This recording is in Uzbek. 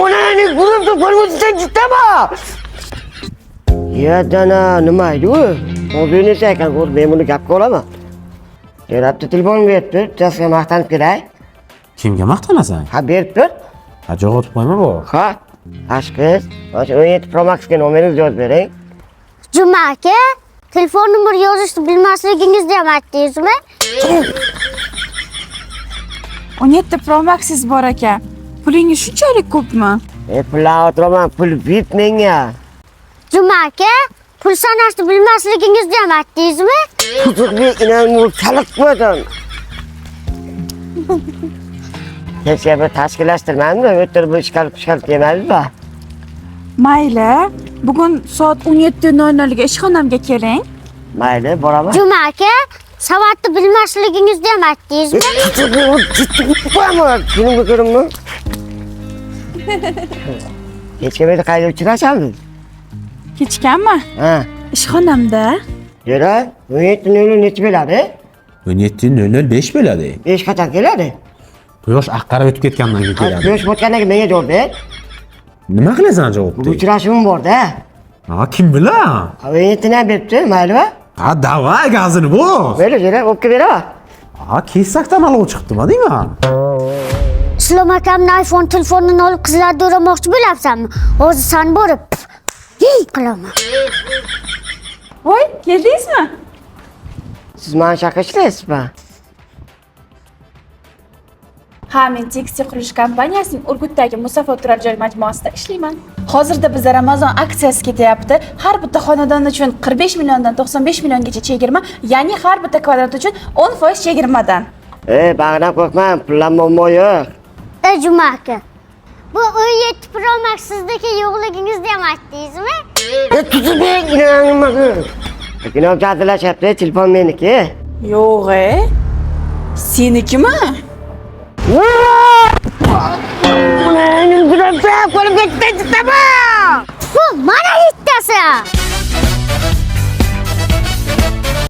Onani guruhda bo'lmasa jittama. Yadana nima edi u? Mobilni ekan, ko'r men buni gapga olaman. Yerabdi telefon beribdi, tasga maqtanib kelay. Kimga maqtanasan? Ha, beribdi. Ha, jo'g'otib qo'yma bu. Ha, aşkız. 17 Pro Max'ga nomeringizni yozib bering. Juma aka, telefon nomeri yozishni bilmasligingizni ham aytdingizmi? 17 Pro Max'siz bor aka. Pulingiz shunchalik ko'pmi? Pullar o'tiraman, pul bit menga. Juma aka, pul sanashni bilmasligingizni ham aytdingizmi? Kutukli inanmur chaliq qo'ydim. Hech bir tashkillashtirmadimda, o'tirib bu ishqalib kelmadingizmi? Mayli, bugun soat 17:00 ga ishxonamga keling. Mayli, boraman. Juma aka, savatni bilmasligingizni ham aytdingizmi? Filmga ko'rinmi? Hech kimga qayda uchrashamiz? Kechganmi? Ha. Ishxonamda. Yura, 17:00 necha bo'ladi? 17:05 bo'ladi. Hech qachon keladi? Quyosh oqqarib o'tib ketgandan keyin keladi. Quyosh botgandan keyin menga javob ber. Nima qilasan javobni? Uchrashuvim bor-da. Ha, kim bilan? 17 ham beribdi, maylimi? Ha, davay gazini bu. Mayli, yura, o'pka beraman. Ha, kesakdan olib chiqdimi deyman. Islom akamni iPhone telefonini olib qizlarga o'ramoqchi bo'lyapsanmi? Hozir san borib qilaman. Voy, keldingizmi? Siz meni shaqqa ishlaysizmi? Ha, men tekstil qurilish kompaniyasining Urgutdagi Musaffo turar joy majmuasida ishlayman. Hozirda bizda Ramazon aksiyasi ketyapti. Har bitta xonadon uchun 45 milliondan 95 milliongacha chegirma, ya'ni har bitta kvadrat uchun 10% chegirmadan. Bag'dan qo'rqmang, pullar muammo yo'q. Juma aka, bu 17 Pro Max sizdagi yo'qligingizni ham aytdingizmi? Tutib bering, inanmayman. Kinob jadallashyapti, telefon meniki. Yo'q-e. Senikimi? Unaning